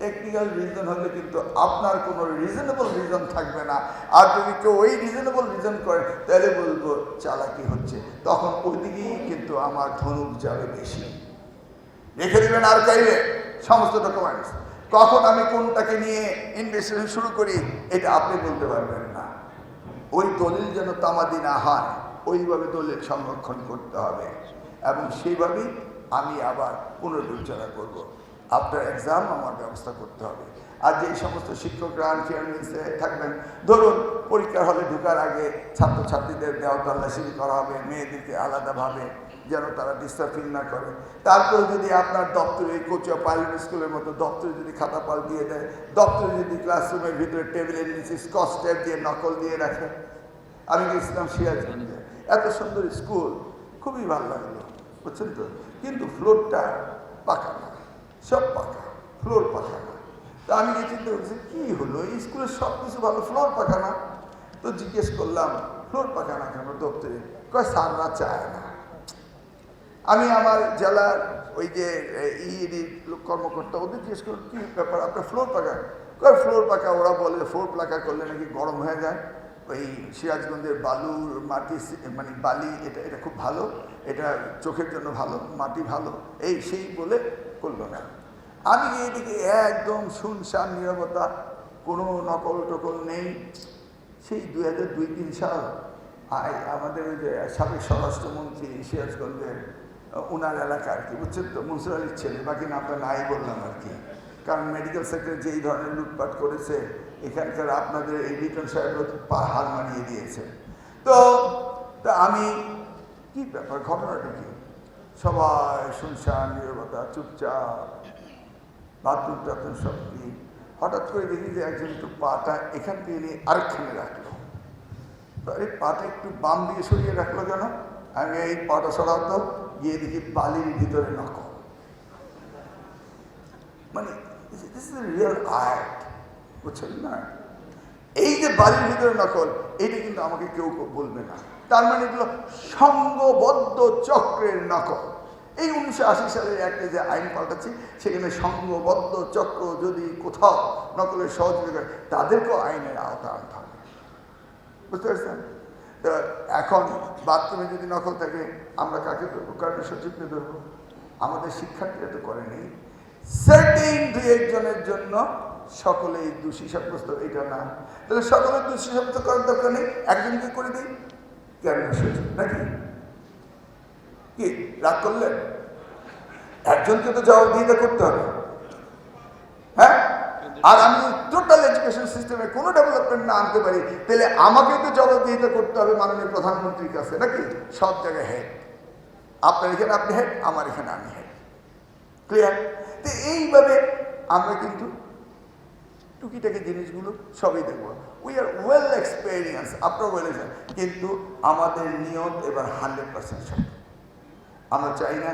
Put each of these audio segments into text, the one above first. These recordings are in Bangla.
টেকনিক্যাল রিজন হলে কিন্তু আপনার কোনো রিজনেবল রিজন থাকবে না। আর যদি কেউ ওই রিজনেবল রিজন করে তাহলে বলবো চালাকি হচ্ছে, তখন ওইদিকেই কিন্তু আমার ধনুক যাবে বেশি। রেখে দেবেন আর চাইলে সমস্ত ডকুমেন্টস, কখন আমি কোনটাকে নিয়ে ইনভেস্টিগেশন শুরু করি এটা আপনি বলতে পারবেন না। ওই দলিল যেন তামাদি না হয় ওইভাবে দলিল সংরক্ষণ করতে হবে, এবং সেইভাবেই আমি আবার পুনর্বিবেচনা করব। আফটার এক্সাম আমার ব্যবস্থা করতে হবে। আর যেই সমস্ত শিক্ষকরা আনফেয়ারনেসে থাকবেন, ধরুন পরীক্ষার হলে ঢোকার আগে ছাত্রছাত্রীদের দেওয়া তল্লাশি করা হবে, মেয়েদেরকে আলাদাভাবে, যেন তারা ডিস্টার্ব ফিল না করে। তারপরে যদি আপনার দপ্তরে কোচা পাইলট স্কুলের মতো দপ্তরে যদি খাতা পাল দিয়ে দেয়, দপ্তরে যদি ক্লাসরুমের ভিতরে টেবিলের নিচে স্কচ টেপ দিয়ে নকল দিয়ে রাখে। আমি গেছিলাম সিরাজগঞ্জে, এত সুন্দর স্কুল, খুবই ভালো লাগলো, বুঝছেন তো। কিন্তু ফ্লোরটা পাকা না, সব পাকা, ফ্লোর পাকা না। তো আমি যে চিন্তা করছি কী হলো, এই স্কুলের সব কিছু ভালো, ফ্লোর পাকা না। তো জিজ্ঞেস করলাম ফ্লোর পাকা না কেন দপ্তরে? কয় স্যাররা চায় না। আমি আমার জেলার ওই যে ইডি কর্মকর্তা ওদের জিজ্ঞেস করি কী ব্যাপার আপনার ফ্লোর পাকা? কয় ফ্লোর পাকা, ওরা বলে ফ্লোর পাকা করলে নাকি গরম হয়ে যায়। ওই সিরাজগঞ্জের বালুর মাটি, মানে বালি, এটা খুব ভালো, এটা চোখের জন্য ভালো, মাটি ভালো, এই সেই বলে করলো না। আমি এদিকে একদম শুনশান নীরবতা, কোনো নকল টকল নেই। সেই 2002-03 সাল আমাদের ওই যে সাবেক স্বরাষ্ট্রমন্ত্রী সিরাজগঞ্জের ওনার এলাকা আর কি, বুঝছেন তো, মনসুর আলীর ছেলে, বাকি নামটা নাই বললাম আর কি, কারণ মেডিকেল সেক্টরে যেই ধরনের লুটপাট করেছে এখানকার আপনাদের এই লিটন সাহেব হার মানিয়ে দিয়েছে। তো আমি কি ব্যাপার, ঘটনাটা কি? সবাই শুনশান নীরবতা, চুপচাপ, বাথরুম টাথরুম সব কি। হঠাৎ করে দেখি যে একজন একটু পাটা এখান থেকে নিয়ে আরেকখানে রাখলো। তো এই পাটা একটু বাম দিকে সরিয়ে রাখলো কেন? আমি এই পাটা সরাতো, গিয়ে দেখি বালির ভিতরে নকল। মানে রিয়েল আর্ট, বুঝছেন না? এই যে বালির ভিতরে নকল, এইটা কিন্তু আমাকে কেউ বলবে না। তার মানে এগুলো সংঘবদ্ধ চক্রের নকল। এই 1980 সালের একটা যে আইন পাল্টাচ্ছি, সেখানে সংঘবদ্ধ চক্র যদি কোথাও নকলের সহযোগিতা করে তাদেরকেও আইনের আওতা আনতে হবে, বুঝতে পারছেন? তো এখন বাথরুমে যদি নকল থাকে আমরা কাকে ধরবো? কারণ সচিবকে ধরবো? আমাদের শিক্ষার্থীরা তো করেনি। সার্টেন 2-1 জনের জন্য সকলেই দোষী সাব্যস্ত, এটা না। তাহলে সকলের দোষী সাব্যস্ত করার দরকার নেই, একজনকে করে দিই, কেন সচিব নাকি? কি রাগ করলেন? একজনকে তো জবাবদিহিতা করতে হবে, হ্যাঁ? আর আমি টোটাল এডুকেশন সিস্টেমে কোনো ডেভেলপমেন্ট না আনতে পারি, তাহলে আমাকে তো জবাবদিহিতা করতে হবে মাননীয় প্রধানমন্ত্রীর কাছে, নাকি? সব জায়গায় হেড, আপনার এখানে আপনি হেড, আমার এখানে আমি হেড, ক্লিয়ার? তো এইভাবে আমরা কিন্তু টুকিটাকি জিনিসগুলো সবই দেখবো। উই আর ওয়েল এক্সপেরিয়েন্স, আপনারা বলেছেন, কিন্তু আমাদের নিয়ত এবার 100% সব। আমরা চাই না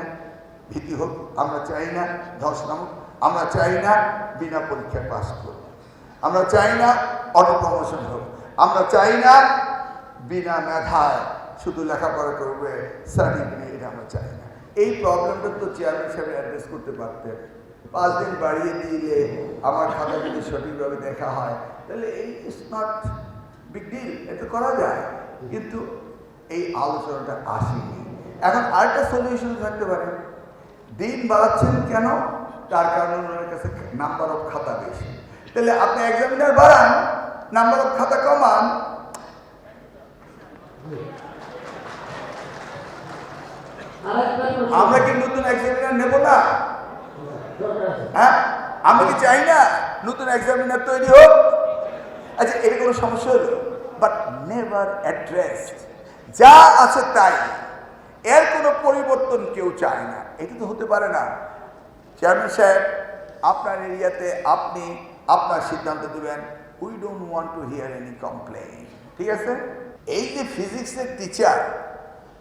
ভীতি হোক, আমরা চাই না ধর্ষণ হোক, আমরা চাই না বিনা পরীক্ষায় পাস করব, আমরা চাই না অটো প্রমোশন হোক, আমরা চাই না বিনা মেধায় শুধু লেখাপড়া করবে সার্টিফিকেট, এটা আমরা চাই না। এই প্রবলেমটা তো চেয়ারম্যান সাহেব অ্যাড্রেস করতে পারতেন। 5 দিন বাড়িয়ে দিলে আমার খাতা যদি সঠিকভাবে দেখা হয় তাহলে এই ইটস নট বিগ ডিল, এটা করা যায়। কিন্তু এই আলোচনাটা আসেনি। এখন আরেকটা সলিউশন থাকতে পারে, দিন বাড়াচ্ছেন কেন? তার কারণে ওনার কাছে নাম্বার অফ খাতা বেশি। তাহলে আপনি এক্সামিনার বাড়ান, নাম্বার অফ খাতা কমান। আমরা কি নতুন এক্সামিনার নেব না? হ্যাঁ, আমি কি চাই না নতুন এক্সামিনার তৈরি হোক? আচ্ছা, এটা কোনো সমস্যা হলো? বাট নেভার অ্যাড্রেসড, যা আছে তাই, এর কোনো পরিবর্তন কেউ চায় না। এটা তো হতে পারে না। চেয়ারম্যান সাহেব, আপনার এরিয়াতে আপনি আপনার সিদ্ধান্ত দেবেন। We don't want to here any complain, ঠিক আছে? এই যে ফিজিক্সের টিচার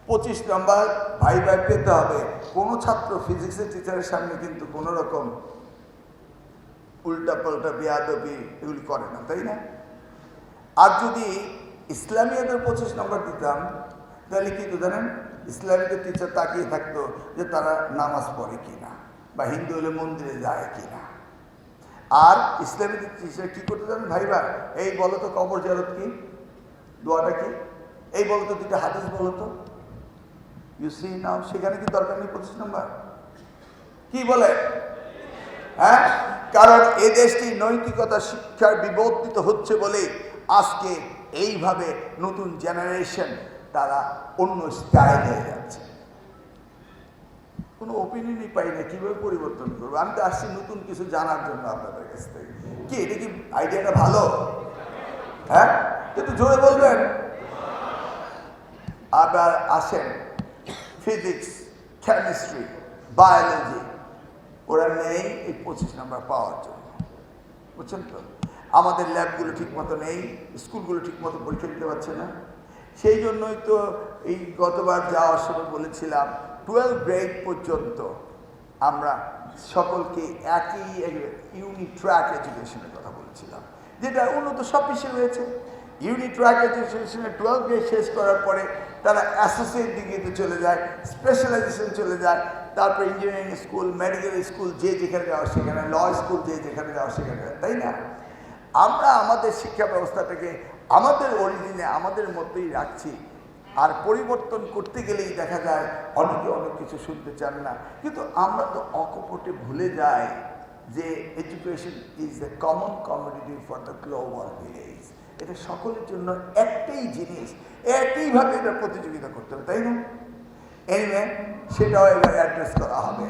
25 নম্বর ভাই পেতে হবে, কোনো ছাত্র ফিজিক্সের টিচারের সামনে কিন্তু কোনো রকম উল্টা পাল্টা বেয়াদবি এগুলি করে না, তাই না? আর যদি ইসলামিয়াদের 25 নম্বর দিতাম তাহলে কি তো জানেন, ইসলামিকের টিচার তাকিয়ে থাকতো যে তারা নামাজ পড়ে কিনা, বা হিন্দু হলে মন্দিরে যায় কিনা, আর ইসলামী হিসেবে কি করতে জানেন ভাইবা? এই বলো তো কবর জিয়ারত কি, দোয়াটা কি, এই বলো তো দুইটা হাদিস বলো তো। ইউ সি নাও, সেখানে কি দরকার নেই 25 নম্বর? কি বলে? হ্যাঁ, কারণ এ দেশটি নৈতিকতা শিক্ষার বিবর্তিত হচ্ছে বলে আজকে এইভাবে নতুন জেনারেশন তারা অন্য স্টাইল হয়ে যাচ্ছে। কোনো ওপিনিয়নই পাই না, কিভাবে পরিবর্তন করবো? আমি তো আসছি নতুন কিছু জানার জন্য আপনাদের কাছ থেকে। কি এটা কি আইডিয়াটা ভালো? হ্যাঁ, একটু জোরে বলবেন। আবার আসেন ফিজিক্স, কেমিস্ট্রি, বায়োলজি, ওরা নেই এই 25 নম্বর পাওয়ার জন্য, বুঝছেন তো? আমাদের ল্যাবগুলো ঠিক মতো নেই, স্কুলগুলো ঠিক মতো পরীক্ষা দিতে পারছে না। সেই জন্যই তো এই গতবার যাওয়ার সময় বলেছিলাম 12 গ্রেড পর্যন্ত আমরা সকলকে একই ইউনিট ট্র্যাক এডুকেশনের কথা বলেছিলাম, যেটা উন্নত সব বিষয় হয়েছে। ইউনিট ট্র্যাক এডুকেশনে 12 গ্রেড শেষ করার পরে তারা অ্যাসোসিয়েট ডিগ্রিতে চলে যায়, স্পেশালাইজেশন চলে যায়, তারপর ইঞ্জিনিয়ারিং স্কুল, মেডিকেল স্কুল যে যেখানে যাওয়া সেখানে, ল স্কুল যে যেখানে যাওয়া সেখানে, তাই না? আমরা আমাদের শিক্ষা ব্যবস্থাটাকে আমাদের অরিজিনে আমাদের মধ্যেই রাখছি, আর পরিবর্তন করতে গেলেই দেখা যায় অনেকে অনেক কিছু শুনতে চান না। কিন্তু আমরা তো অকপটে ভুলে যাই যে education is a common commodity for the global village. এটা সকলের জন্য একটাই জিনিস, একইভাবে এটা প্রতিযোগিতা করতে হবে, তাই না? এনিওয়ে, সেটাও এবার অ্যাড্রেস করা হবে।